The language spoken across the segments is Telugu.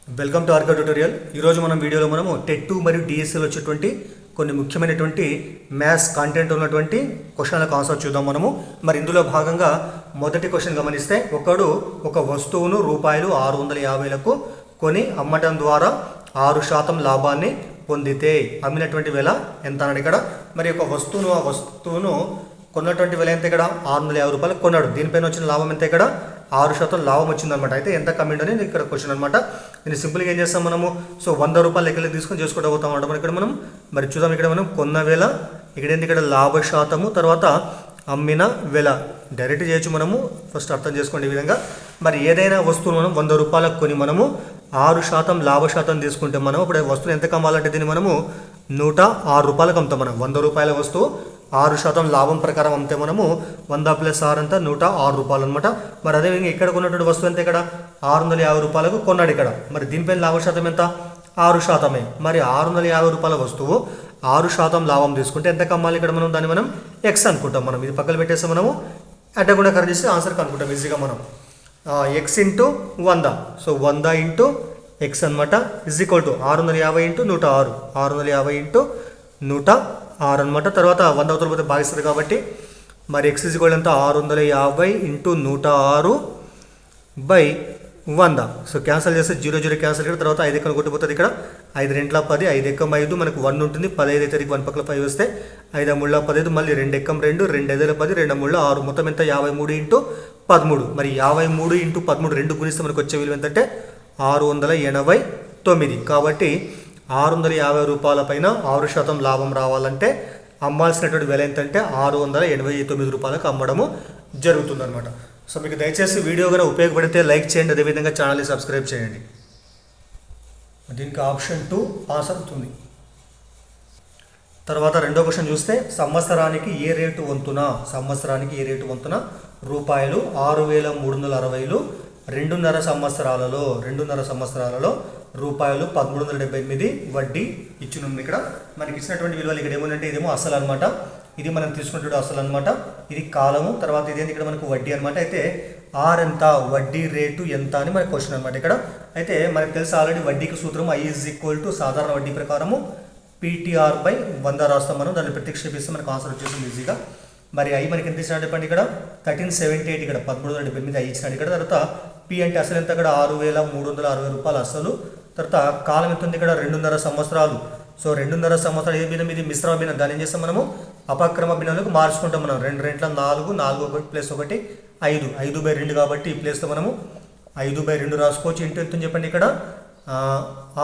Welcome to Arka tutorial. ఈరోజు మనం వీడియోలో మనము టెట్ 2 మరియు డిఎస్సిలో వచ్చేటువంటి కొన్ని ముఖ్యమైనటువంటి మ్యాథ్స్ కంటెంట్ ఉన్నటువంటి క్వశ్చన్లకు ఆన్సర్ చూద్దాం మనము. మరి ఇందులో భాగంగా మొదటి క్వశ్చన్ గమనిస్తే, ఒకడు ఒక వస్తువును రూపాయలు 650లకు కొని అమ్మటం ద్వారా 6% లాభాన్ని పొందితే అమ్మినటువంటి వెల ఎంత అన్నాడు ఇక్కడ. మరి ఒక వస్తువును కొన్నటువంటి వెల ఎంత ఇక్కడ? 650 రూపాయలు కొన్నాడు. దీనిపైన వచ్చిన లాభం ఎంత ఇక్కడ? 6% లాభం వచ్చిందనమాట. అయితే ఎంత కమిండ్ అనేది ఇక్కడ క్వశ్చన్ అనమాట. దీన్ని సింపుల్గా ఏం చేస్తాం మనము? సో 100 రూపాయలు లెక్కలకి తీసుకొని చేసుకుంటూ పోతాం అనమాట. ఇక్కడ మనం మరి చూద్దాం. ఇక్కడ మనం కొన్న వెల, ఇక్కడ ఏంటి? ఇక్కడ లాభ శాతము, తర్వాత అమ్మిన వెల డైరెక్ట్ చేయొచ్చు మనము. ఫస్ట్ అర్థం చేసుకోండి ఈ విధంగా. మరి ఏదైనా వస్తువును మనం 100 రూపాయలకు కొని మనము 6% లాభ శాతం తీసుకుంటే మనం ఇప్పుడు వస్తువులు ఎంత కమ్మాలంటే దీన్ని మనము 106 రూపాయలకు అమ్ముతాం. మనం 100 రూపాయల వస్తువు 6% లాభం ప్రకారం అమ్మితే మనము 100 + 6 అంతా 106 రూపాయలు అనమాట. మరి అదేవిధంగా ఇక్కడ కొన్నటువంటి వస్తువు ఎంత? ఇక్కడ 650 రూపాయలకు కొన్నాడు ఇక్కడ. మరి దీనిపైన లాభ శాతం ఎంత? 6%. మరి 650 రూపాయల వస్తువు 6% లాభం తీసుకుంటే ఎంత కమ్మాలి ఇక్కడ? మనం దాన్ని మనం ఎక్స్ అనుకుంటాం. మనం ఇది పక్కన పెట్టేస్తే మనము అడ్డకుండా కరెక్ట్ చేస్తే ఆన్సర్ కనుక్కుంటాం ఈజీగా మనం. X into 100, so 100 into x అనమాట, is equal to 650 into 106, 650 into 106 అనమాట. తర్వాత 100 అవతల పోతే భాగిస్తుంది కాబట్టి మరి ఎక్స్ ఇజ్ ఈక్వల్ ఎంత? 650 ఇంటూ 106 బై 100. సో క్యాన్సిల్ చేస్తే 0 0 క్యాన్సిల్ ఇక్కడ. తర్వాత 5 ఎక్కన కొట్టిపోతుంది ఇక్కడ. 5 2 10, 5 ఎక్కం 5, మనకు 1 ఉంటుంది. 15 అయితే 1 పక్కన 5 వస్తే 5 3 15, మళ్ళీ 2 ఎక్కం 2, 2 5 10, 2 3 6, మొత్తం ఎంత? 53 ఇంటూ 13. మరి 53 ఇంటూ 13 2 గుణిస్తే మనకు వచ్చే విలువ ఎంతంటే 689. కాబట్టి 650 రూపాయల పైన 6% లాభం రావాలంటే అమ్మాల్సినటువంటి వెల ఎంతంటే 689 రూపాయలకు అమ్మడము జరుగుతుందన్నమాట. సో మీకు దయచేసి వీడియో కనుక ఉపయోగపడితే లైక్ చేయండి, అదేవిధంగా ఛానల్ని సబ్స్క్రైబ్ చేయండి. దీనికి ఆప్షన్ 2 పాస్ అవుతుంది. తర్వాత రెండో క్వశ్చన్ చూస్తే, సంవత్సరానికి ఏ రేటు వంతున రూపాయలు 6360 రెండున్నర సంవత్సరాలలో రూపాయలు 1378 వడ్డీ ఇచ్చినుంది. ఇక్కడ మనకి ఇచ్చినటువంటి విలువలు ఇక్కడ ఏముందంటే ఇదేమో అసలు అనమాట, ఇది మనం తీసుకున్నటువంటి అసలు అనమాట, ఇది కాలము, తర్వాత ఇదేంటి ఇక్కడ మనకు వడ్డీ అనమాట. అయితే ఆర్ ఎంత? వడ్డీ రేటు ఎంత అని మనకు క్వశ్చన్ అనమాట ఇక్కడ. అయితే మనకు తెలుసు ఆల్రెడీ వడ్డీకి సూత్రం I = సాధారణ వడ్డీ ప్రకారము PTR/100 రాస్తాం మనం. దాన్ని ప్రతిక్షేపిస్తే మనకు ఆన్సర్ వచ్చేసింది ఈజీగా. మరి I మనకి ఎంత ఇచ్చినాడు చెప్పండి? ఇక్కడ 1378, ఇక్కడ 1378 I ఇచ్చినాడు ఇక్కడ. తర్వాత P అంటే అసలు ఎంత? ఇక్కడ 6360 రూపాయలు అసలు. తర్వాత కాలం ఎంత ఉంది? ఇక్కడ 2.5 సంవత్సరాలు. సో 2.5 సంవత్సరాలు ఏ భిన్నం? ఇది మిశ్రమ భిన్నం. దాన్ని ఏం చేస్తాం మనము? అపక్రమ భిన్నంలోకి మార్చుకుంటాం మనం. 2 2 4, 4 1 ప్లస్ 1 5, 5/2 కాబట్టి ఈ ప్లేస్లో మనము 5/2 రాసుకోవచ్చు. ఇంటూ ఎంత చెప్పండి? ఇక్కడ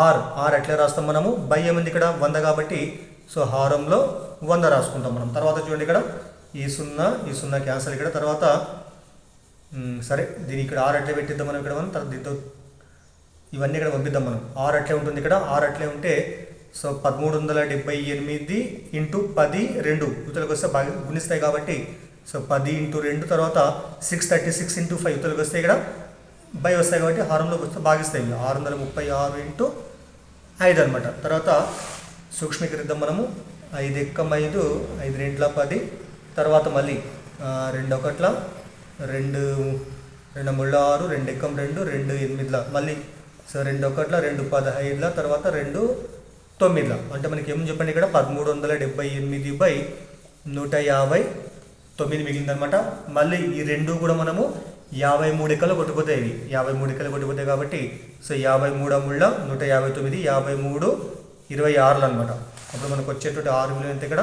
ఆర్ ఎట్లా రాస్తాం మనము? బై ఏముంది ఇక్కడ? 100 కాబట్టి సో హారంలో 100 రాసుకుంటాం మనం. తర్వాత చూడండి ఇక్కడ ఈ 0 క్యాన్సల్ ఇక్కడ. తర్వాత సరే దీని ఇక్కడ ఆర్ అట్లే పెట్టిద్దాం మనం ఇక్కడ. మనం తర్వాత దీంతో ఇవన్నీ ఇక్కడ పంపిద్దాం మనం. ఆర్ అట్లే ఉంటుంది ఇక్కడ. ఆర్ అట్లే ఉంటే సో 1378 ఇంటూ 10 2 యువతలకు వస్తే గుణిస్తాయి కాబట్టి సో 10 ఇంటూ 2, తర్వాత 636 ఇంటూ 5 యువతలకు వస్తే ఇక్కడ బై వస్తాయి కాబట్టి హారంలోకి వస్తే భాగిస్తాయి. 636 ఇంటూ 5 అనమాట. తర్వాత సూక్ష్మీకరిద్దాం మనము. 5 ఎక్కం 5, 5 2 10, తర్వాత మళ్ళీ 2 1 2 2 3 6, 2 ఎక్కం 2, 2 8 మళ్ళీ సో 2 1 2 15, తర్వాత 2 9. అంటే మనకి ఏమని చెప్పండి ఇక్కడ? 1378/159 మిగిలిందనమాట. మళ్ళీ ఈ 2 కూడా మనము 53 ఎక్కలు కొట్టిపోతాయి. ఇవి 53 ఎక్కలు కొట్టిపోతాయి కాబట్టి సో 53 ముళ్ళ 159, 53 26 అనమాట. అప్పుడు మనకు వచ్చేటువంటి 6 విలువ ఎంత? ఇక్కడ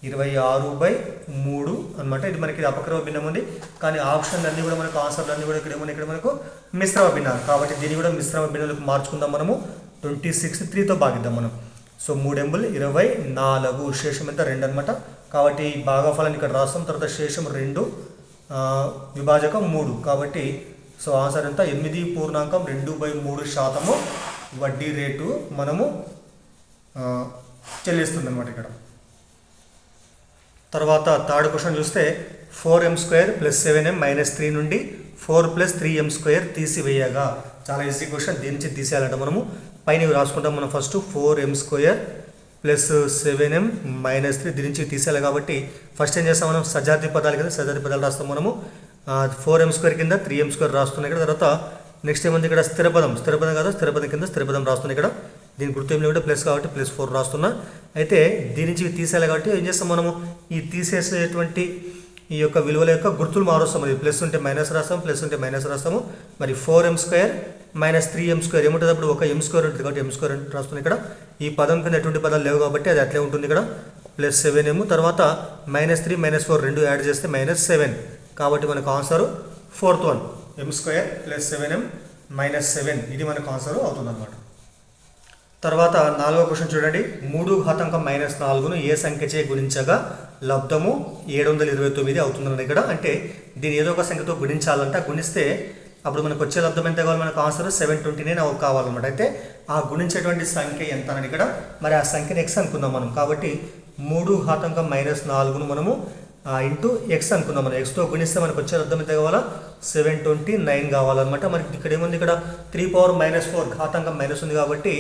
26/3 అనమాట. ఇది మనకి అపక్రమ భిన్నం ఉంది, కానీ ఆప్షన్ అన్నీ కూడా మనకు ఆన్సర్లు అన్నీ కూడా ఇక్కడ ఏమన్నా ఇక్కడ మనకు మిశ్రమ భిన్నాలు కాబట్టి దీన్ని కూడా మిశ్రమ భిన్నాలకు మార్చుకుందాం మనము. 26 3తో భాగిద్దాం మనం. సో 3 ఎంబుల్ 24, శేషం ఎంత? 2 అనమాట. కాబట్టి ఈ భాగఫలాన్ని ఇక్కడ రాస్తాం. తర్వాత శేషం 2 విభాజకం 3 కాబట్టి సో ఆన్సర్ ఎంత? 8.2/3% వడ్డీ రేటు మనము చెల్లిస్తుంది అనమాట ఇక్కడ. తర్వాత థర్డ్ క్వశ్చన్ చూస్తే, 4m² + 7m - 3 నుండి 4 + 3m² తీసివేయగా. చాలా ఈజీ క్వశ్చన్. దీని నుంచి తీసేయాలంటే మనము పైన రాసుకుంటాం మనం. ఫస్ట్ 4m² + 7m - 3 దీని నుంచి తీసేయాలి కాబట్టి ఫస్ట్ ఏం చేస్తాం మనం? సజాతి పదాలు కదా, సజాతి పదాలు రాస్తాం మనము. 4m² కింద 3m² రాస్తున్నాయి ఇక్కడ. తర్వాత నెక్స్ట్ ఏముంది ఇక్కడ స్థిరపదం కదా, స్థిరపదం కింద స్థిరపదం రాస్తుంది ఇక్కడ. దీని గుర్తు ఏం లేకుంటే ప్లస్ కాబట్టి +4 రాస్తున్నా. అయితే దీని నుంచి తీసేయాలి కాబట్టి ఏం చేస్తాం మనము, ఈ తీసేసేటువంటి ఈ యొక్క విలువల యొక్క గుర్తులు మారుస్తాం. మరి ప్లస్ ఉంటే మైనస్ రాస్తాము, ప్లస్ ఉంటే మైనస్ రాస్తాము. మరి 4m² - 3m² ఏముంటుంది, అప్పుడు ఒక m² ఉంటుంది కాబట్టి m² రాస్తుంది ఇక్కడ. ఈ పదం కింద ఎటువంటి పదాలు లేవు కాబట్టి అది అట్లే ఉంటుంది ఇక్కడ. +7m తర్వాత -3 -4 రెండు యాడ్ చేస్తే -7. కాబట్టి మనకు answer 4th one m² + 7m - 7 ఇది మనకు ఆన్సర్ అవుతుందన్నమాట. తర్వాత 4వ క్వశ్చన్ చూడండి. 3 ఘాతాంకం -4ను ఏ సంఖ్యచే గుణించగా లబ్ధము 729 అవుతుందన్నది ఇక్కడ. అంటే దీన్ని ఏదో ఒక సంఖ్యతో గుణించాలంటే గుణిస్తే అప్పుడు మనకు వచ్చే లబ్ధం ఎంత కావాలి, మనకు ఆన్సర్ 729 కావాలన్నమాట. అయితే ఆ గుణించేటువంటి సంఖ్య ఎంత అని ఇక్కడ, మరి ఆ సంఖ్యని x అనుకుందాం మనం. కాబట్టి 3 ఘాతాంకం -4ను మనము ఇంటూ x అనుకుందాం. మనం xతో గుణిస్తే మనకు వచ్చే లబ్ధం ఎంత కావాలా, 729 కావాలన్నమాట. మనకి ఇక్కడ ఏముంది, ఇక్కడ 3 - 4 ఘాతాంకం మైనస్ ఉంది కాబట్టి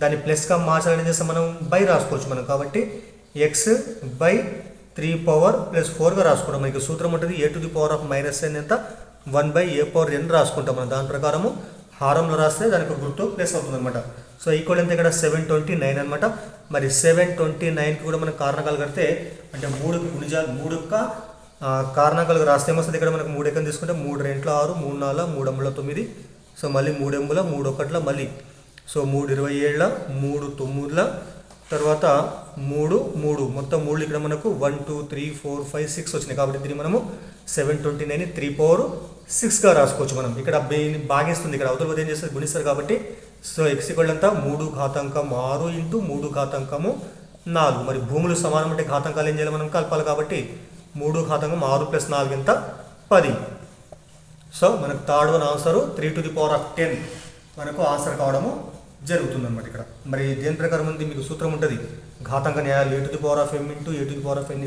దాన్ని ప్లస్గా మార్చాలని చేస్తే మనం బై రాసుకోవచ్చు మనం. కాబట్టి x/3 + 4గా రాసుకోవడం. మనకి సూత్రం ఉంటుంది a⁻n ఎంత 1/a⁴n రాసుకుంటాం మనం. దాని ప్రకారము హారంలో రాస్తే దానికి గుర్తు ప్లస్ అవుతుంది అనమాట. సో ఈక్వల్ ఎంత ఇక్కడ 729 అనమాట. మరి 729కి కూడా మనం కారణకాలు కడితే అంటే 3కి గుణిజాలు 3 కారణకాలు రాస్తే ఏమొస్తుంది, ఇక్కడ మనకు 3 ఎక్కని తీసుకుంటే 3 2 6 3 4 3 9. సో మళ్ళీ 3 8 3 1 మళ్ళీ సో 3 27 3 9 తర్వాత 3 3 మొత్తం 3 ఇక్కడ మనకు 1 2 3 4 5 6 వచ్చినాయి. కాబట్టి దీన్ని మనము 729 3/6గా రాసుకోవచ్చు మనం. ఇక్కడ భాగిస్తుంది, ఇక్కడ అవతల ఏం చేస్తుంది గుణిస్తారు కాబట్టి. సో x ఎంత 3 ఘాతాంకం 6 × 3 ఘాతాంకము 4. మరి భూములు సమానం అంటే ఘాతాంకాలు ఏం చేయాలి మనం కలపాలి కాబట్టి 3 ఘాతాంకం 6 + 4 ఎంత 10. సో మనకు థర్డ్ వన్ ఆన్సరు 3/10 మనకు ఆన్సర్ కావడము జరుగుతుంది అనమాట ఇక్కడ. మరి దేని ప్రకారం ఉంది, మీకు సూత్రం ఉంటుంది ఘాతాంక న్యాయాలు a⁻m × a⁻n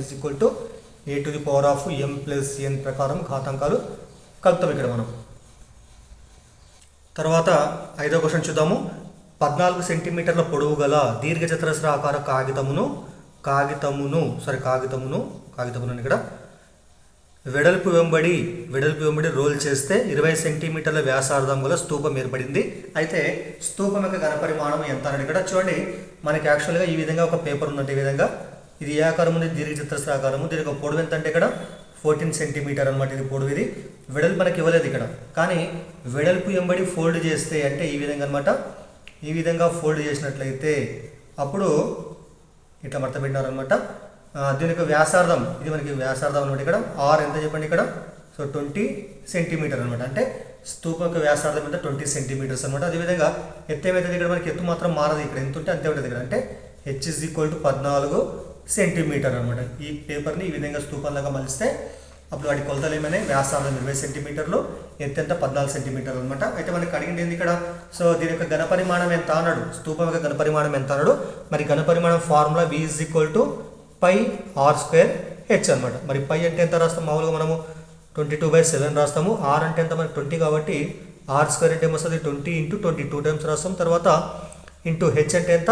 a⁻m + n ప్రకారం ఘాతాంకాలు కలుపుతాం ఇక్కడ మనం. తర్వాత 5వ క్వశ్చన్ చూద్దాము. 14 సెంటీమీటర్ల పొడవు గల దీర్ఘచతురస్రాకార కాగితమును ఇక్కడ వెడల్పు వెంబడి రోల్ చేస్తే 20 సెంటీమీటర్ల వ్యాసార్థం గల స్తూపం ఏర్పడింది. అయితే స్తూపం యొక్క ఘనపరిమాణం ఎంత అని ఇక్కడ చూడండి. మనకి యాక్చువల్గా ఈ విధంగా ఒక పేపర్ ఉందంటే ఈ విధంగా ఇది ఏ ఆకారం ఉంది, దీర్ఘచతురస్రాకారము. దీని యొక్క పొడవు ఎంత అంటే ఇక్కడ 14 సెంటీమీటర్ అనమాట. ఇది పొడవు, ఇది వెడల్పు మనకి ఇవ్వలేదు ఇక్కడ. కానీ వెడల్పు వెంబడి ఫోల్డ్ చేస్తే అంటే ఈ విధంగా అనమాట. ఈ విధంగా ఫోల్డ్ చేసినట్లయితే అప్పుడు ఇట్లా మడత పెట్టినారనమాట. దీని యొక్క వ్యాసార్థం ఇది మనకి వ్యాసార్థం అనమాట. ఇక్కడ ఆర్ ఎంత చెప్పండి ఇక్కడ, సో 20 సెంటీమీటర్ అనమాట. అంటే స్తూపం యొక్క వ్యాసార్థం ఎంత 20 సెంటీమీటర్స్ అనమాట. అదేవిధంగా ఎత్తు ఏమైతుంది ఇక్కడ మనకి ఎత్తు మాత్రం మారదు, ఇక్కడ ఎంత ఉంటే అంతే ఉంటుంది ఇక్కడ. అంటే h = 14 సెంటీమీటర్ అనమాట. ఈ పేపర్ని ఈ విధంగా స్తూపంలాగా మలిస్తే అప్పుడు వాటి కొలతలు ఏమైనా వ్యాసార్థం 20 సెంటీమీటర్లు, ఎత్తు ఎంత 14 సెంటీమీటర్లు అనమాట. అయితే మనకి అడిగింది ఏంది ఇక్కడ, సో దీని యొక్క ఘనపరిమాణం ఎంత అన్నాడు, స్తూపం యొక్క ఘనపరిమాణం ఎంత అన్నాడు. మరి ఘనపరిమాణం ఫార్ములా v = πr²h అనమాట. మరి π అంటే ఎంత రాస్తాం, మామూలుగా మనము 22/7 రాస్తాము. r అంటే ఎంత మనకి 20 కాబట్టి r² అంటే ఏమొస్తుంది 20 × 20 2 టైమ్స్ రాస్తాం. తర్వాత ఇంటూ h అంటే ఎంత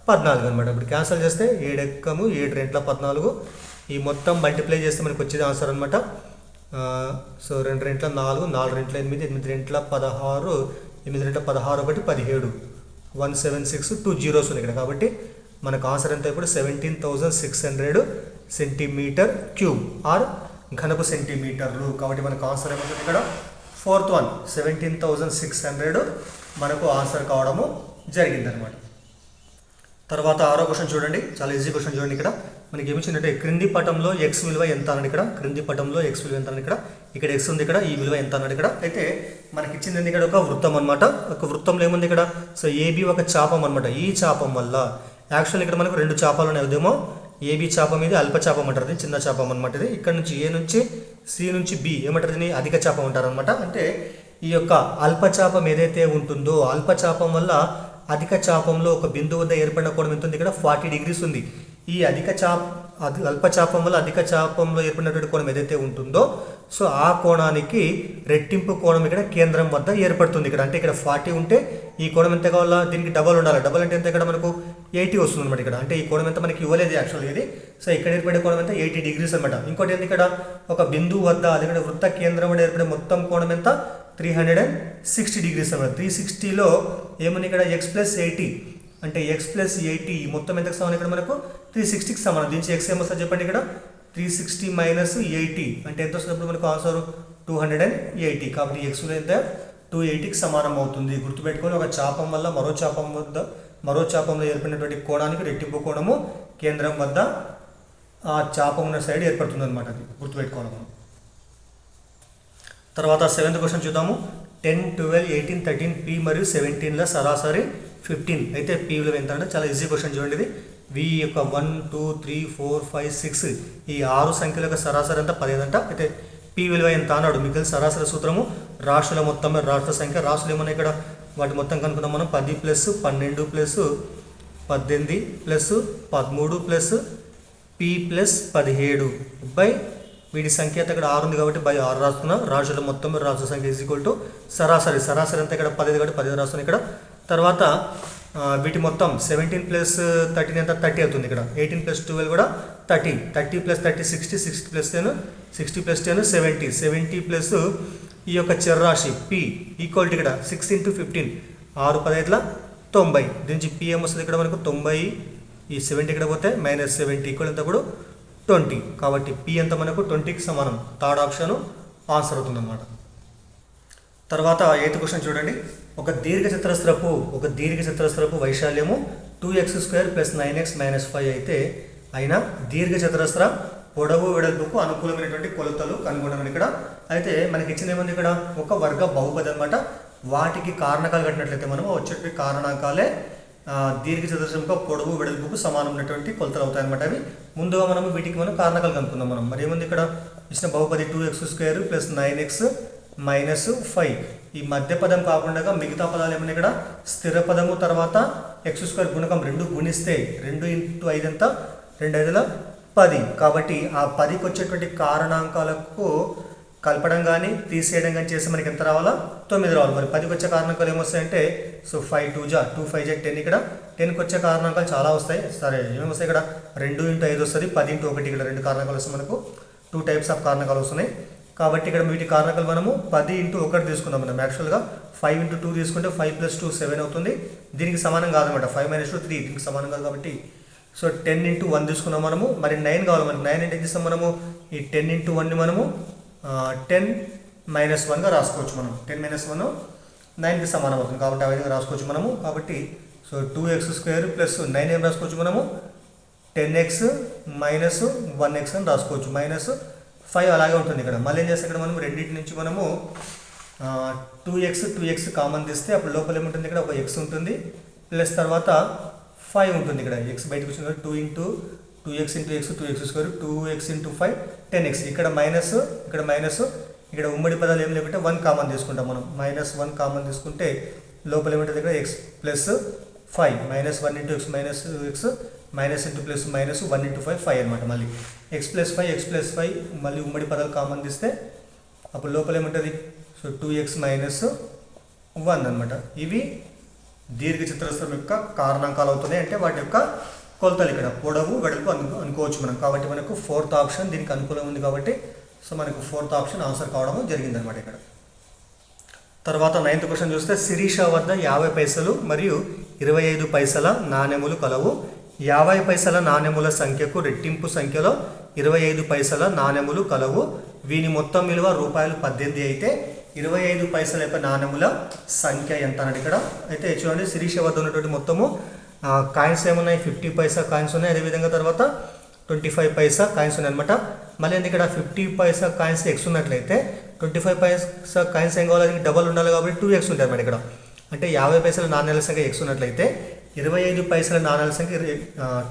14 అనమాట. ఇప్పుడు క్యాన్సిల్ చేస్తే 7 ఎక్కము 7 2 14 ఈ మొత్తం మల్టిప్లై చేస్తే మనకు వచ్చేది ఆన్సర్ అనమాట. సో 2 2 4 4 2 8 8 2 16 8 2 16 1 17 176 2 zeros ఉన్నాయి ఇక్కడ. కాబట్టి మనకు ఆన్సర్ ఎంత ఇప్పుడు 17,600 సెంటీమీటర్ క్యూబ్ ఆర్ ఘనపు సెంటీమీటర్లు. కాబట్టి మనకు ఆన్సర్ ఏమవుతుంది ఇక్కడ 4th వన్ 17,600 మనకు ఆన్సర్ కావడము జరిగిందనమాట. తర్వాత 6వ క్వశ్చన్ చూడండి, చాలా ఈజీ క్వశ్చన్ చూడండి. ఇక్కడ మనకి ఏమిచ్చిందంటే క్రింది పటంలో x విలువ ఎంత అన్నాడు ఇక్కడ. క్రింది పటంలో x విలువ ఎంత అన్నాడు ఇక్కడ x ఉంది, ఇక్కడ ఈ విలువ ఎంత అన్నాడు ఇక్కడ. అయితే మనకి ఇచ్చింది ఇక్కడ ఒక వృత్తం అనమాట. ఒక వృత్తంలో ఏముంది ఇక్కడ, సో AB ఒక చాపం అనమాట. ఈ చాపం వల్ల యాక్చువల్ ఇక్కడ మనకు 2 చాపాలు ఉన్నాయి. ఉదేమో AB చాపం, ఇది అల్ప చాపం అంటారు, ఇది చిన్న చాపం అనమాట. ఇది ఇక్కడ నుంచి A నుంచి C నుంచి B ఏమంటారు, దీన్ని అధిక చాపం అంటారు అనమాట. అంటే ఈ యొక్క అల్పచాపం ఏదైతే ఉంటుందో అల్పచాపం వల్ల అధిక చాపంలో ఒక బిందువు వద్ద ఏర్పడిన కోణం ఎంత ఉంది ఇక్కడ 40 degrees ఉంది. ఈ అల్పచాపం వల్ల అధిక చాపంలో ఏర్పడినటువంటి కోణం ఏదైతే ఉంటుందో సో ఆ కోణానికి రెట్టింపు కోణం ఇక్కడ కేంద్రం వద్ద ఏర్పడుతుంది ఇక్కడ. అంటే ఇక్కడ 40 ఉంటే ఈ కోణం ఎంత కావాలా, దీనికి డబల్ ఉండాలి. డబల్ అంటే ఎంత ఇక్కడ మనకు 80 వస్తుంది అనమాట ఇక్కడ. అంటే ఈ కోణం ఎంత మనకి ఇవ్వలేదు యాక్చువల్గా ఇది. సో ఇక్కడ ఏర్పడే కోణం ఎంత 80 degrees అనమాట. ఇంకోటి ఏంటి ఇక్కడ ఒక బిందువు వద్ద అది వృత్త కేంద్రం వద్ద ఏర్పడే మొత్తం కోణం ఎంత 360 డిగ్రీస్ అనమాట. 360లో ఏముంది ఇక్కడ ఎక్స్ ప్లస్ 80 అంటే ఎక్స్ ప్లస్ 80 మొత్తం ఎంతకు సమానం ఇక్కడ మనకు 360కి సమానం. దీనికి ఎక్స్ ఏమొస్తుంది చెప్పండి ఇక్కడ 360 మైనస్ 80 అంటే ఎంత వస్తున్నప్పుడు మనకు ఆన్సర్ 280. కాబట్టి ఎక్స్ ఎంత 280కి సమానం అవుతుంది. గుర్తుపెట్టుకొని ఒక చాపం వల్ల మరో చాపంలో ఏర్పడినటువంటి కోణానికి రెట్టింపు కోణము కేంద్రం వద్ద ఆ చాపం ఉన్న సైడ్ ఏర్పడుతుంది అనమాట. అది గుర్తుపెట్టుకోవాలి మనం. తర్వాత 7th క్వశ్చన్ చూద్దాము. 10, 12, 18, 13 P మరియు 17ల సరాసరి 15 అయితే P విలువ ఎంత అంటే చాలా ఈజీ క్వశ్చన్ చూడండి. ఇది V యొక్క 1, 2, 3, 4, 5, 6 ఈ 6 సంఖ్యల యొక్క సరాసరి అంతా 15 అంట. అయితే P విలువ ఎంత అన్నాడు. మీకు సరాసరి సూత్రము రాశుల మొత్తం రాష్ట్ర సంఖ్య. రాశులు ఏమన్నా ఇక్కడ వాటి మొత్తం కనుక్కుందాం మనం. 10 plus 12 plus 18 plus 13 plus P plus 17 by వీటి సంఖ్య అయితే ఇక్కడ 6 ఉంది కాబట్టి బై 6 రాస్తున్నా. రాశుల మొత్తం రాష్ట్ర సంఖ్య ఈజ్ ఈక్వల్ టు సరాసరి అంతా ఇక్కడ 15 కాబట్టి 15 రాస్తుంది ఇక్కడ. తర్వాత వీటి మొత్తం 17 ప్లస్ 13 ఎంత 30 అవుతుంది ఇక్కడ. 18 ప్లస్ 12 కూడా 30 ప్లస్ 30 60 60 ప్లస్ 10 60 ప్లస్ 10 70 ప్లస్ ఈ యొక్క చరరాశి P ఈక్వల్ టు ఇక్కడ 6 × 15 6 15 90. దీని నుంచి P ఏమొస్తుంది ఇక్కడ మనకు 90 ఈ 70 ఇక్కడ పోతే -70 ఈక్వల్ ఎంత కూడా 20. కాబట్టి P ఎంత మనకు 20కి సమానం. థర్డ్ ఆప్షన్ ఆన్సర్ అవుతుంది అన్నమాట. తర్వాత 8th క్వశ్చన్ చూడండి. ఒక దీర్ఘచతురస్రపు వైశాల్యము 2x² + 9x - 5 అయితే అయినా దీర్ఘచతురస్ర పొడవు వెడల్పుకు అనుకూలమైనటువంటి కొలతలు కనుగొనమని ఇక్కడ. అయితే మనకి ఇచ్చిన ఏముంది ఇక్కడ ఒక వర్గ బహుపది అనమాట. వాటికి కారణాంకాలు కట్టినట్లయితే మనం వచ్చేటువంటి కారణాంకాలే దీర్ఘచతురస్రం యొక్క పొడవు వెడల్పుకు సమానమైనటువంటి కొలతలు అవుతాయి అనమాట. అవి ముందుగా మనం వీటికి కారణాంకాలు కనుక్కుందాం మనం. మరి ఏముంది ఇక్కడ ఇచ్చిన బహుపది 2x² + 9x - 5 ఈ మధ్య పదం కాకుండా మిగతా పదాలు ఏమన్నా ఇక్కడ స్థిర పదము తర్వాత x² గుణకం 2 గుణిస్తే 2 × 5 ఎంత 2 × 5 10. కాబట్టి ఆ 10కి వచ్చేటువంటి కారణాంకాలకు కలపడం కానీ తీసేయడం కానీ చేస్తే మనకి ఎంత రావాలా 9 రావాలి. మరి 10కి వచ్చే కారణాంకాలు ఏమొస్తాయంటే 5 2 × 2 5 = 10. ఇక్కడ 10కి వచ్చే కారణాంకాలు చాలా వస్తాయి. సరే ఏమేమి వస్తాయి ఇక్కడ 2 × 5 వస్తుంది 10 × 1 ఇక్కడ 2 కారణాంకాలు వస్తాయి. మనకు 2 టైప్స్ ఆఫ్ కారణాంకాలు వస్తున్నాయి. కాబట్టి ఇక్కడ వీటి కారణాంకాలు మనము 10 × 1 తీసుకుందాం. మనం యాక్చువల్గా 5 × 2 తీసుకుంటే 5 + 2 7 అవుతుంది. దీనికి సమానం కాదనమాట. 5 - 2 3 దీనికి సమానం కాదు కాబట్టి 10 × 1 తీసుకున్నాం మనము. మరి 9 కావాలి మనకి. 9 అంటే ఏం చేస్తాం మనము ఈ 10 × 1ని మనము 10 - 1గా రాసుకోవచ్చు మనం. 10 - 1 9కి సమానం అవుతుంది కాబట్టి ఆ విధంగా రాసుకోవచ్చు మనము. కాబట్టి 2x² + 9 ఏం రాసుకోవచ్చు మనము 10x - 1x అని రాసుకోవచ్చు. -5 అలాగే ఉంటుంది ఇక్కడ. మళ్ళీ ఏం చేస్తే ఇక్కడ మనం రెండింటి నుంచి మనము 2x కామన్ తీస్తే అప్పుడు లోపల ఏముంటుంది ఇక్కడ ఒక x ఉంటుంది ప్లస్ తర్వాత 5 ఉంటుంది ఇక్కడ. x బయటకు వచ్చింది 2 × 2x × x 2x² 2x × 5 10x. ఇక్కడ మైనస్ ఇక్కడ ఉమ్మడి పదాలు ఏం లేకుంటే 1 కామన్ తీసుకుంటాం మనం. -1 కామన్ తీసుకుంటే లోపల ఏముంటుంది ఇక్కడ x plus 5 -1 × x -x -x plus -1 × 5 5 అనమాట. మళ్ళీ x + 5 మళ్ళీ ఉమ్మడి పదాలు కామన్ తీస్తే అప్పుడు లోపల ఏముంటుంది 2x - 1 అనమాట. ఇవి దీర్ఘచతురస్రం యొక్క కారణాంకాలు అవుతున్నాయి. అంటే వాటి యొక్క కొలతలు ఇక్కడ పొడవు వెడల్పు అనుకోవచ్చు మనం. కాబట్టి మనకు 4th ఆప్షన్ దీనికి అనుకూలంగా ఉంది కాబట్టి మనకు 4th ఆప్షన్ ఆన్సర్ కావడం జరిగిందనమాట ఇక్కడ. తర్వాత 9th క్వశ్చన్ చూస్తే శిరీష వద్ద 50 పైసలు మరియు 25 పైసల నాణెములు కలవు. 50 పైసల నాణెముల సంఖ్యకు రెట్టింపు సంఖ్యలో 25 పైసల నాణెములు కలవు. వీని మొత్తం విలువ ₹18 అయితే 25 పైసల యొక్క నాణెముల సంఖ్య ఎంత అన్నది ఇక్కడ. అయితే చూడండి శిరీష వద్ద ఉన్నటువంటి మొత్తము కాయిన్స్ ఏమున్నాయి 50 పైసా కాయిన్స్ ఉన్నాయి. అదేవిధంగా తర్వాత 25 పైసా కాయిన్స్ ఉన్నాయి అనమాట. మళ్ళీ ఇక్కడ 50 పైసా కాయిన్స్ ఎక్స్ ఉన్నట్లయితే 25 పైసా కాయిన్స్ ఏం కావాలి డబల్ ఉండాలి కాబట్టి 2x ఉంటుంది అన్నమాట ఇక్కడ. అంటే 50 పైసల నాణ్యాల సంఖ్య ఎక్స్ ఉన్నట్లయితే 25 పైసల నాణ్యాల సంఖ్య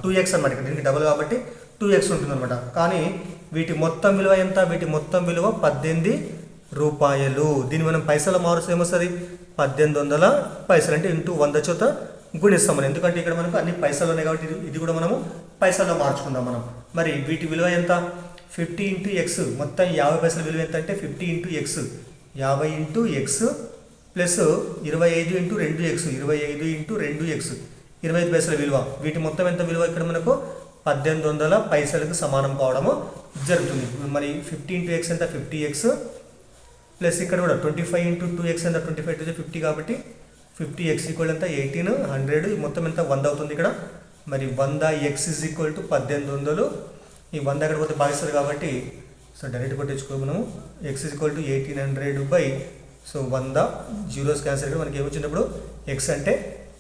2x అనమాట. ఇక్కడ దీనికి డబల్ కాబట్టి 2x ఉంటుంది అనమాట. కానీ వీటి మొత్తం విలువ ఎంత వీటి మొత్తం విలువ ₹18. దీన్ని మనం పైసల మారుస్తే ఏమొస్తుంది 1800 పైసలు అంటే ఇంటూ 100 చోత గుణిస్తాం మనం. ఎందుకంటే ఇక్కడ మనకు అన్ని పైసలు ఉన్నాయి కాబట్టి ఇది కూడా మనము పైసల్లో మార్చుకుందాం మనం. మరి వీటి విలువ ఎంత 50 × x మొత్తం 50 పైసల విలువ ఎంత అంటే 50 × x 50 × x plus 25 × 2x 25 × 2x 25 పైసల విలువ. వీటి మొత్తం ఎంత విలువ ఇక్కడ మనకు 1800 పైసలకు సమానం కావడము జరుగుతుంది. మరి 50 × x ఎంత 50x ప్లస్ ఇక్కడ కూడా 25 ఇంటూ 2x ఎంత 25 టు 50 కాబట్టి 50x ఈక్వల్ ఎంత 18 100 మొత్తం ఎంత 100 అవుతుంది ఇక్కడ. మరి 100x ఈజ్ ఈక్వల్ టు 1800. ఈ 100 అక్కడ పోతే భాగిస్తుంది కాబట్టి సో డైరెక్ట్ కొట్టించుకో మనము. x is equal to 1800 by so 100 zeros cancel ఇక్కడ మనకి ఏమొచ్చినప్పుడు x అంటే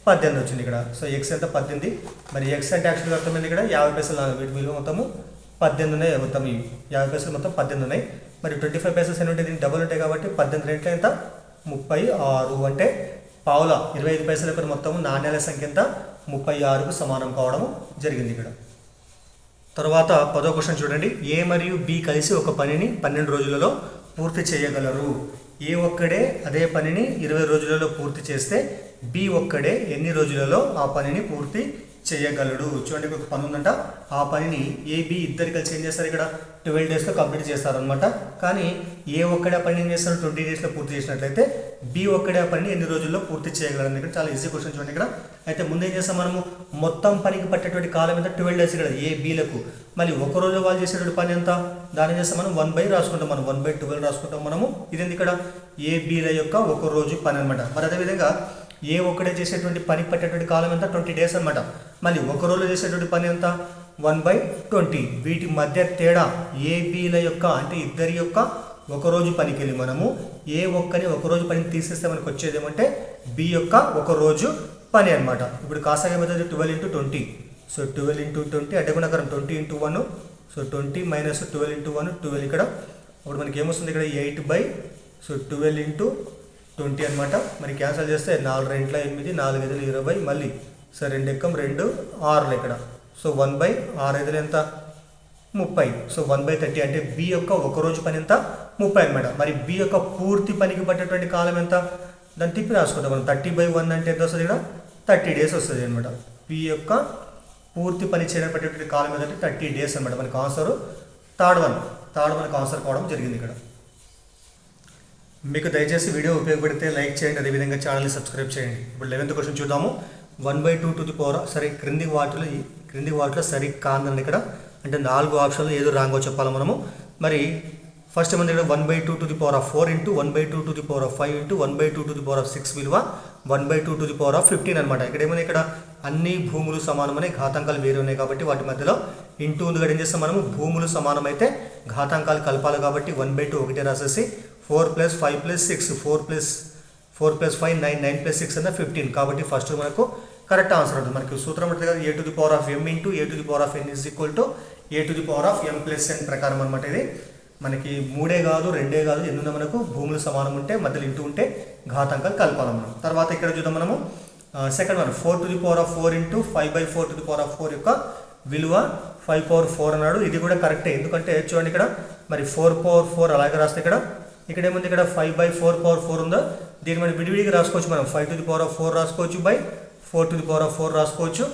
18 వచ్చింది ఇక్కడ. సో x ఎంత 18. మరి x అంటే యాక్చువల్గా అర్థమైంది ఇక్కడ 50 పైసలు నాలుగు వీటి విలువ మొత్తము 18 ఉన్నాయి. మొత్తం ఈ 50 పైసలు మొత్తం 18 ఉన్నాయి. మరి 25 పైసలు అని ఉంటే దీనికి డబుల్ ఉంటాయి కాబట్టి 18 రేట్లు ఎంత 36 అంటే పావుల 25 పైసల యొక్క మొత్తము నాణ్యాల సంఖ్య ఎంత 36కు సమానం కావడం జరిగింది ఇక్కడ. తర్వాత 10వ క్వశ్చన్ చూడండి. ఏ మరియు బి కలిసి ఒక పనిని 12 రోజులలో పూర్తి చేయగలరు. ఏ ఒక్కడే అదే పనిని 20 రోజులలో పూర్తి చేస్తే బి ఒక్కడే ఎన్ని రోజులలో ఆ పనిని పూర్తి చేయగలడు. చూడండి ఒక పని ఉందంట, ఆ పనిని ఏ బి ఇద్దరు కలిసి ఏం చేస్తారు ఇక్కడ 12 డేస్లో కంప్లీట్ చేస్తారనమాట. కానీ ఏ ఒక్కడే ఆ పని ఏం చేస్తారు 20 డేస్లో పూర్తి చేసినట్లయితే బి ఒక్కడే ఆ పనిని ఎన్ని రోజుల్లో పూర్తి చేయగలరు. ఇక్కడ చాలా ఈజీ క్వశ్చన్ చూడండి ఇక్కడ. అయితే ముందు ఏం చేస్తాం మనము మొత్తం పనికి పట్టేటువంటి కాలం ఎంత 12 డేస్ ఇక్కడ ఏ బీలకు. మళ్ళీ ఒక రోజు వాళ్ళు చేసేటువంటి పని ఎంత దాని చేస్తాం మనం 1/, రాసుకుంటాం మనం 1/12 రాసుకుంటాం మనము. ఇదేంది ఇక్కడ ఏ బీల యొక్క ఒక రోజు పని అనమాట. మరి అదేవిధంగా ఏ ఒక్కడే చేసేటువంటి పని పట్టేటువంటి కాలం ఎంత 20 డేస్ అనమాట. మళ్ళీ ఒక రోజులో చేసేటువంటి పని ఎంత 1/20. వీటి మధ్య తేడా ఏ బీల యొక్క అంటే ఇద్దరి యొక్క ఒకరోజు పనికి వెళ్ళి మనము ఏ ఒక్కని ఒకరోజు పనిని తీసేస్తే మనకు వచ్చేది ఏమంటే బి యొక్క ఒక రోజు పని అనమాట. ఇప్పుడు కాసాగా ఏమవుతుంది 12 ఇంటూ 20. సో 12 ఇంటూ 20 అంటే గుణకరం 20 ఇంటూ 1. సో 20 మైనస్ 12 ఇంటూ 1 12 ఇక్కడ. అప్పుడు మనకి ఏమొస్తుంది ఇక్కడ 8/12 ఇంటూ 20 అనమాట. మరి క్యాన్సిల్ చేస్తే 4 2 8 4 5 20 మళ్ళీ సో 2 ఎక్కం 2 6 ఇక్కడ. సో 1/6 5 ఎంత 30. సో 1/30 అంటే బి యొక్క ఒక రోజు పని ఎంత 30 అనమాట. మరి బి యొక్క పూర్తి పనికి పట్టేటువంటి కాలం ఎంత దాన్ని తిప్పి రాసుకుంటాం మనం. 30/1 అంటే ఎంత వస్తుంది ఇక్కడ 30 డేస్ వస్తుంది అనమాట. బి యొక్క పూర్తి పని చేయడం పట్టేటువంటి కాలం ఏంటంటే 30 డేస్ అనమాట. మనకు ఆన్సర్ థర్డ్ వన్ మనకు ఆన్సర్ కావడం జరిగింది ఇక్కడ. మీకు దయచేసి వీడియో ఉపయోగపడితే లైక్ చేయండి, అదేవిధంగా ఛానల్ని సబ్స్క్రైబ్ చేయండి. ఇప్పుడు 11th క్వశ్చన్ చూద్దాము. 1/2 టు ది పవర్ సరే క్రింది వాటిలో సరి కాందండి ఇక్కడ. అంటే 4 ఆప్షన్లు ఏదో రాంగో చెప్పాలి మనము. మరి ఫస్ట్ ఏమంది ఇక్కడ 1/2 to the power of 4 into 1/2 to the power of 5 into 1/2 to the power of 6 విలువ 1/2 టు ది పవర్ ఆఫ్ 15 అనమాట. ఇక్కడ ఏమైనా ఇక్కడ అన్ని భూములు సమానమని ఘాతాంకాలు వేరే ఉన్నాయి కాబట్టి వాటి మధ్యలో ఇంటూ ఉంది కూడా ఏం చేస్తాం మనము భూములు సమానమైతే ఘాతాంకాలు కలపాలి కాబట్టి 1/2 ఒకటే రాసేసి 4 + 5 + 6 4 + 5 9 9 + 6 అంటే 15 కాబట్టి ఫస్ట్ మనకు కరెక్ట్ ఆన్సర్ ఉంటుంది. మనకి సూత్రం ఉంటుంది కదా a to the power of m into a to the power of n is equal to a to the power of m plus n ప్రకారం అనమాట. ఇది మనకి 3 కాదు 2 కాదు ఎన్నున్న మనకు భూములు సమానం ఉంటే మధ్యలో ఇంటూ ఉంటే ఘాతాంకాలు కలపాలి మనం. తర్వాత ఇక్కడ చూద్దాం మనము second one 4 to the power of 4 into 5/4 to the power of 4 యొక్క విలువ 5/4 అన్నాడు. ఇది కూడా కరెక్టే, ఎందుకంటే చూడండి ఇక్కడ మరి 4/4 అలాగే రాస్తే ఇక్కడ ఏముంది ఇక్కడ 5/4 ఉందో దీన్ని మనం విడివిడిగా రాసుకోవచ్చు మనం. 5 to the power of 4 రాసుకోవచ్చు by 4 to the power of 4 రాసుకోవచ్చు.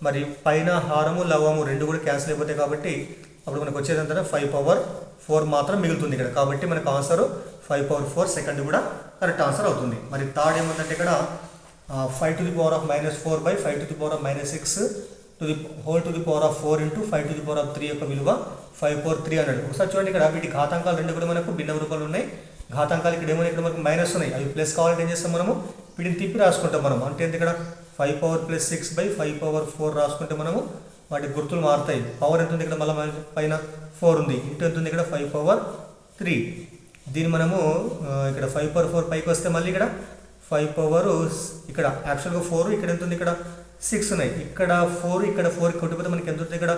మరి పైన హారము లవము రెండు కూడా క్యాన్సిల్ అయిపోతాయి కాబట్టి అప్పుడు మనకు వచ్చేది అంతా 5/4 మాత్రం మిగులుతుంది ఇక్కడ. కాబట్టి మనకు ఆన్సర్ 5/4 సెకండ్ కూడా కరెక్ట్ ఆన్సర్ అవుతుంది. మరి థర్డ్ ఏమంటే ఇక్కడ 5 to the power of -4 by 5 to the power of -6 to the whole to the power of 4 into 5 to the power of 3 యొక్క విలువ 5/3 అన్నాడు. ఒకసారి చూడండి ఇక్కడ వీటి ఘాతాంకాలు రెండు కూడా మనకు భిన్న రూపాలు ఉన్నాయి. ఘాతాంకాలు ఇక్కడ ఏమైనా ఇక్కడ మనకు మైనస్ ఉన్నాయి, అవి ప్లస్ కావాలంటే ఏం చేస్తాం మనము వీటిని తిప్పి రాసుకుంటాం మనం. అంటే ఇక్కడ 5/6 బై 5/4 రాసుకుంటే మనము వాటి గుర్తులు మారుతాయి. పవర్ ఎంత ఉంది ఇక్కడ మళ్ళీ పైన 4 ఉంది, ఇంటూ ఎంత ఉంది ఇక్కడ 5/3. దీన్ని మనము ఇక్కడ 5/4 పైకి వస్తే మళ్ళీ ఇక్కడ 5 ఇక్కడ యాక్చువల్గా 4 ఇక్కడ ఎంత ఉంది ఇక్కడ 6 ఉన్నాయి, ఇక్కడ 4 ఇక్కడ 4 కొట్టిపోతే మనకి ఎంత ఉంటుంది ఇక్కడ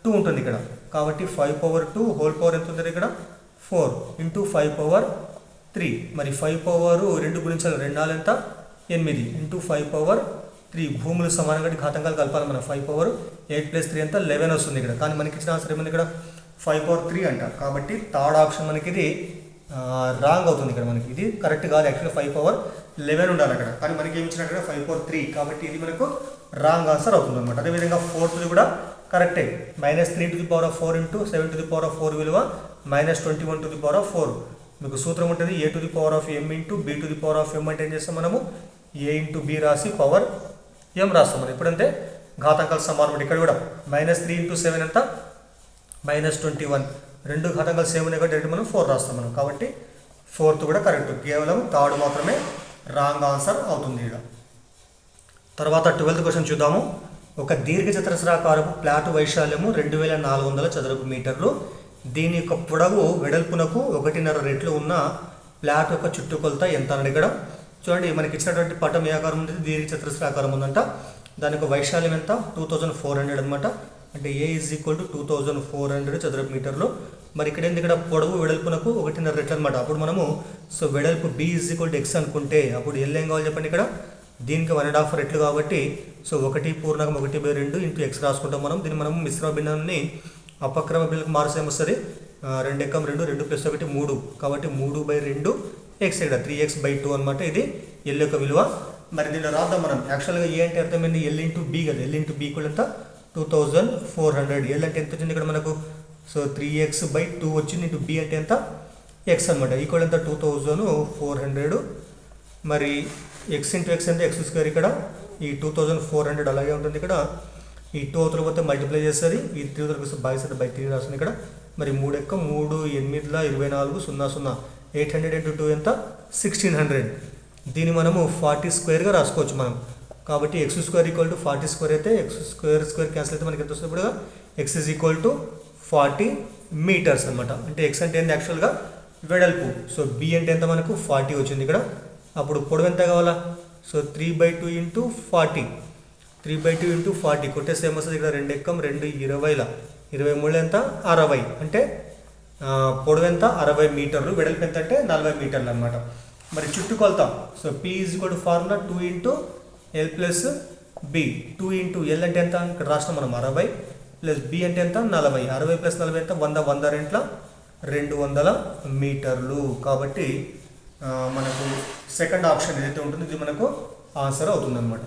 2 ఉంటుంది ఇక్కడ. కాబట్టి 5/2 హోల్ పవర్ ఎంత ఉంటుంది ఇక్కడ 4 ఇంటూ 5/3. మరి 5 2 గుణించాలి 2 4 ఎంత 8 ఇంటూ 5/3. భూములు సమానంగా ఘాతాంకాలు కలపాలి మనం. 5/8 + 3 ఎంత 11 వస్తుంది ఇక్కడ. కానీ మనకి ఇచ్చిన ఆన్సర్ ఏముంది ఇక్కడ 5/3 అంట. కాబట్టి థర్డ్ ఆప్షన్ మనకి ఇది రాంగ్ అవుతుంది ఇక్కడ. మనకి ఇది కరెక్ట్ కాదు, యాక్చువల్గా 5/11 ఉండాలి అక్కడ. కానీ మనకి ఏమి ఇచ్చినట్టు 5/3 కాబట్టి ఇది మనకు రాంగ్ ఆన్సర్ అవుతుంది అనమాట. అదేవిధంగా 4th కూడా కరెక్టే. -3 to the power of 4 into 7 to the power of 4 విలువ -21 to the power of 4. మీకు సూత్రం ఉంటుంది a to the power of m into b to the power of m అంటే ఏం చేస్తాం మనము a ఇంటూ b రాసి పవర్ m రాస్తాం మనం. ఎప్పుడంటే ఘాతాంకాలు సమానం. ఇక్కడ కూడా -3 ఇంటూ 7 ఎంత -21. రెండు ఘాతాంకాలు సేమ్ ఉన్నాయి కాబట్టి డైరెక్ట్ మనం 4 రాస్తాం మనం. కాబట్టి ఫోర్త్ కూడా కరెక్ట్, కేవలం థర్డ్ మాత్రమే రాంగ్ ఆన్సర్ అవుతుంది ఇక్కడ. తర్వాత 12th క్వశ్చన్ చూద్దాము. ఒక దీర్ఘచతురస్రాకారపు ప్లాటు వైశాల్యము 2400 చదరపు మీటర్లు, దీని యొక్క పొడవు వెడల్పునకు 1.5 రెట్లు ఉన్న ప్లాట్ యొక్క చుట్టుకొలత ఎంత అన్నాడు ఇక్కడ. చూడండి, మనకి ఇచ్చినటువంటి పటం ఏ ఆకారం ఉంది, దీర్ఘచతురస్రాకారం ఉందంట. దాని యొక్క వైశాల్యం ఎంత, 2400 అనమాట. అంటే ఏ ఈజ్ ఈక్వల్ టు 2400 చదరపు మీటర్లు. మరి ఇక్కడ ఏంది, ఇక్కడ పొడవు వెడల్పునకు 1.5 రెట్లు అనమాట. అప్పుడు మనము వెడల్పు B is equal to X అనుకుంటే అప్పుడు ఎల్ ఏం కావాలి చెప్పండి, ఇక్కడ దీనికి 1.5 రెట్లు కాబట్టి 1.1/2 ఇంటూ ఎక్స్ రాసుకుంటాం మనం. దీన్ని మనం మిశ్రమ భిన్నాన్ని అపక్రమ భిన్నంకి మార్చే ఏమొస్తుంది, 2 ఎక్కం 2, 2 + 1 3, కాబట్టి 3/2 ఎక్స్, ఇక్కడ 3x/2 అనమాట. ఇది ఎల్ యొక్క విలువ. మరి దీనిలో రాద్దాం మనం. యాక్చువల్గా ఏ అంటే అర్థమైంది, ఎల్ ఇంటూ బి కదా. ఎల్ ఇంటూ బి కూడా ఎంత, 2400. ఎల్ అంటే ఎంత వచ్చింది ఇక్కడ మనకు, 3x/2 వచ్చింది. ఇంటూ బి అంటే ఎంత, ఎక్స్ అనమాట. ఈక్వల్ ఎంత, 2400. మరి ఎక్స్ ఇంటూ ఎక్స్ అంటే x². ఇక్కడ ఈ 2400 అలాగే ఉంటుంది. ఇక్కడ ఈ 2 అవతల పోతే మల్టిప్లై చేస్తుంది. ఈ 3 అవతల వస్తే /3 రాస్తుంది ఇక్కడ. మరి 3 ఎక్క 3 8 24 0 0 800 × 2 ఎంత, 1600. దీన్ని మనము 40² రాసుకోవచ్చు మనం. కాబట్టి x² = 40² అయితే x² క్యాన్సిల్ అయితే మనకి ఎంత వస్తుంది, ఇప్పుడు x = 40 మీటర్స్ అనమాట. అంటే x అంటే ఏంటి, యాక్చువల్గా వెడల్పు. b అంటే ఎంత మనకు 40 వచ్చింది ఇక్కడ. అప్పుడు పొడవు ఎంత కావాలా, 3/2 × 40. 3/2 × 40 కొట్టేస్తే ఏమొస్తుంది, ఇక్కడ 2 ఎక్కం 2 20 23 ఎంత, 60. అంటే పొడవు ఎంత, 60 మీటర్లు. వెడల్పు ఎంత అంటే 40 మీటర్లు అనమాట. మరి చుట్టుకొలత, p = formula 2 × l + b. 2 × l అంటే ఎంత, ఇక్కడ రాష్ట్రం మనం 60 + b అంటే ఎంత, 40. 60 + 40 ఎంత, 100. 100 రెంట్ల 200 మీటర్లు. కాబట్టి మనకు సెకండ్ ఆప్షన్ ఏదైతే ఉంటుందో ఇది మనకు ఆన్సర్ అవుతుంది అనమాట.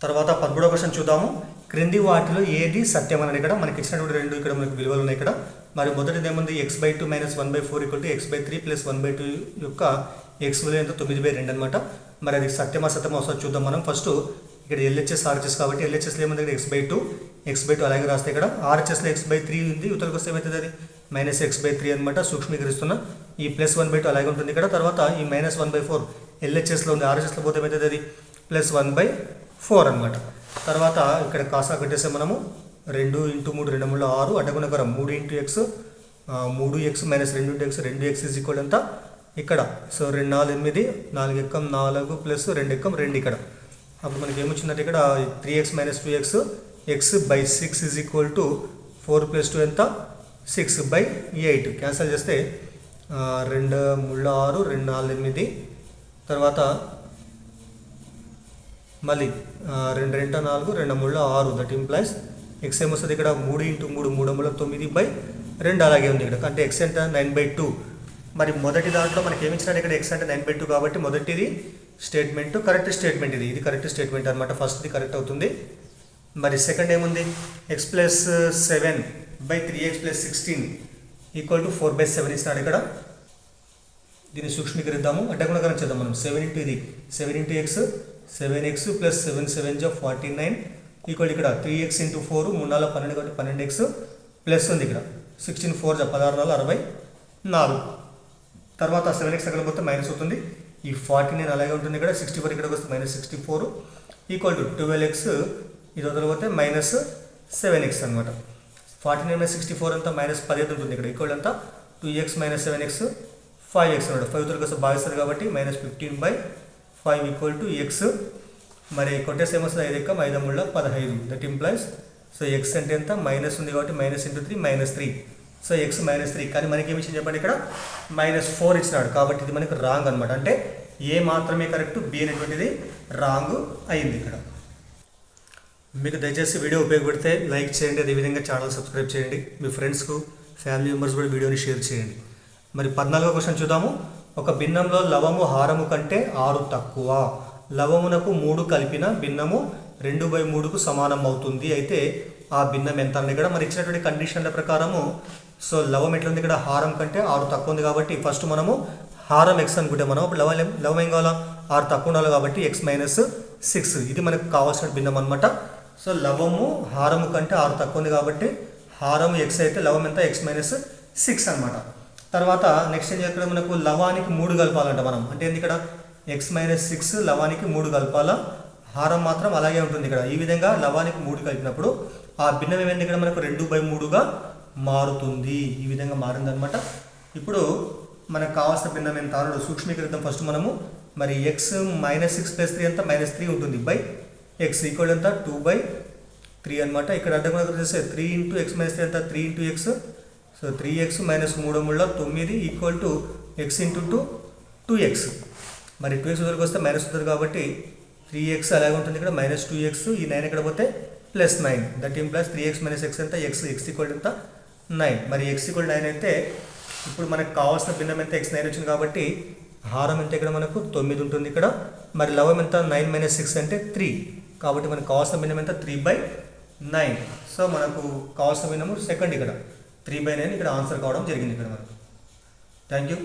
తర్వాత 13వ క్వశ్చన్ చూద్దాము. క్రింది వాటిలో ఏది సత్యం అని ఇక్కడ మనకి ఇచ్చినటువంటి 2 ఇక్కడ మనకు విలువలు ఉన్నాయి ఇక్కడ. మరి మొదటిది ఏముంది, x/2 - 1/4 = x/3 + 1/2 యొక్క x విలువ ఎంత, 9/2 అనమాట. మరి అది సత్యమా సత్యమా ఒకసారి చూద్దాం మనం. ఫస్ట్ ఇక్కడ LHS RHS కాబట్టి LHSలో ఏముంది, ఇక్కడ x/2 అలాగే రాస్తే, ఇక్కడ RHSలో x/3 ఉంది. ఇవతలకు వస్తే ఏమవుతుంది, అది -x/3 అనమాట. సూక్ష్మీకరిస్తున్న ఈ +1/2 అలాగే ఉంటుంది ఇక్కడ. తర్వాత ఈ -1/4 LHSలో ఉంది, RHSలో పోతే ఏమవుతుంది, అది +1/4 అనమాట. తర్వాత ఇక్కడ కాసా కట్టేస్తే మనము 2 × 3 2 × 6 అడ్డగుణకరం 3 × x 3x - 2 × x 2x = ఎంత ఇక్కడ. 2 4 8 4 ఎక్కం 4 + 2 ఎక్కం 2 ఇక్కడ. అప్పుడు మనకి ఏమొచ్చిందంటే ఇక్కడ 3x - 2x x/6 = 4 + 2 ఎంత, 6/8. క్యాన్సిల్ చేస్తే 2 3 6 2 4 8. తర్వాత మళ్ళీ 2 2 4 2 3 6. దట్ ఇంప్లైస్ ఎక్స్ ఏమొస్తుంది ఇక్కడ 3 × 3 3 9/2 అలాగే ఉంది ఇక్కడ. అంటే ఎక్స్ అంటే 9/2. మరి మొదటి దాంట్లో మనకి ఏమి ఇచ్చినట్టు, ఇక్కడ ఎక్స్ అంటే 9/2 కాబట్టి మొదటిది స్టేట్మెంట్ కరెక్ట్ స్టేట్మెంట్. ఇది కరెక్ట్ స్టేట్మెంట్ అనమాట. ఫస్ట్ది కరెక్ట్ అవుతుంది. మరి సెకండ్ ఏముంది, x + 7/3x + 16 = 4/7 ఇచ్చినాడు ఇక్కడ. దీన్ని సూక్ష్మీకరిద్దాము, అడ్డగుణకరం చేద్దాం మనం. 7 × ఇది 7 × x 7x + 7 7 = 49 ఈక్వల్ ఇక్కడ 3x × 4 3 4 12 కాబట్టి 12x ప్లస్ ఉంది ఇక్కడ 16 4 16 64. తర్వాత 7x అక్కడ పోతే మైనస్ అవుతుంది. ఈ 49 అలాగే ఉంటుంది ఇక్కడ. 64 ఇక్కడికి వస్తే -64 = 12x. ఇది వదిలిపోతే -7x అనమాట. 49 - 64 అంతా -15 ఉంటుంది ఇక్కడ. ఈక్వల్ అంతా 2x - 7x 5x అనమాట. 5 వరకు వస్తే భాగిస్తారు కాబట్టి -15/5 = x. మరి కొట్టేసి ఏమొస్తుంది, 5 ఎక్కం 5 3 15. దట్ ఇంప్లైస్ ఎక్స్ అంటే ఎంత, మైనస్ ఉంది కాబట్టి -3 -3. ఎక్స్ -3. కానీ మనకి ఏమి ఇచ్చింది చెప్పండి, ఇక్కడ -4 ఇచ్చినాడు కాబట్టి ఇది మనకు రాంగ్ అనమాట. అంటే ఏ మాత్రమే కరెక్ట్, బి అనేటువంటిది రాంగ్ అయింది ఇక్కడ. మీకు దయచేసి వీడియో ఉపయోగపడితే లైక్ చేయండి, అదేవిధంగా ఛానల్ సబ్స్క్రైబ్ చేయండి. మీ ఫ్రెండ్స్కు ఫ్యామిలీ మెంబర్స్ కూడా వీడియోని షేర్ చేయండి. మరి 14వ క్వశ్చన్ చూద్దాము. ఒక భిన్నంలో లవము హారము కంటే 6 తక్కువ. లవమునకు 3 కలిపిన భిన్నము 2/3కు సమానం అవుతుంది. అయితే ఆ భిన్నం ఎంత అని ఇక్కడ మరి ఇచ్చినటువంటి కండిషన్ల ప్రకారము లవం ఎట్లుంది, ఇక్కడ హారం కంటే 6 తక్కువ ఉంది కాబట్టి ఫస్ట్ మనము హారం x అనుకుంటే మనం అప్పుడు లవం ఏం కావాలా, 6 తక్కువ ఉండాలి కాబట్టి x - 6 ఇది మనకు కావాల్సిన భిన్నం అనమాట. లవము హారము కంటే 6 తక్కువ ఉంది కాబట్టి హారం x అయితే లవం ఎంత, x - 6 అనమాట. తర్వాత నెక్స్ట్ ఏం చేయాలి, మనకు లవానికి 3 కలపాలంట మనం. అంటే ఏంది ఇక్కడ x-6 లవానికి 3 కలపాల, హారం మాత్రం అలాగే ఉంటుంది ఇక్కడ. ఈ విధంగా లవానికి 3 కలిపినప్పుడు ఆ భిన్నం ఏమైంది ఇక్కడ మనకు 2/3గా మారుతుంది. ఈ విధంగా మారిందనమాట. ఇప్పుడు మనకు కావాల్సిన భిన్నం ఎంత అన్నాడు సూక్ష్మీకరిద్దాం ఫస్ట్ మనము. మరి x-6 + 3 ఎంత -3 ఉంటుంది బై x ఈక్వల్ ఎంత 2/3 అనమాట. ఇక్కడ అడ్డగోడ చేస్తే 3 × x - 3 ఎంత 3 × x. So 3x - 3 × 9 equal to x × 2x. మరి 2x వరకు వస్తే మైనస్ ఉంటుంది కాబట్టి 3x అలాగే ఉంటుంది ఇక్కడ -2x. ఈ 9 ఇక్కడ పోతే +9. దట్ ఇంప్లైస్ 3x - x ఎంత x ఈక్వల్ ఎంత 9. మరి x ఈక్వల్ 9 అయితే ఇప్పుడు మనకు కావాల్సిన భిన్నం ఎంత x 9 వచ్చింది కాబట్టి హారం ఎంత ఇక్కడ మనకు 9 ఉంటుంది ఇక్కడ. మరి లవం ఎంత 9 - 6 అంటే 3. కాబట్టి మనకు కావాల్సిన భిన్నం ఎంత 3/9. సో మనకు కావాల్సిన భిన్నము సెకండ్ ఇక్కడ 3/9 ఇక్కడ ఆన్సర్ కావడం జరిగింది ఇక్కడ మనకు. Thank you.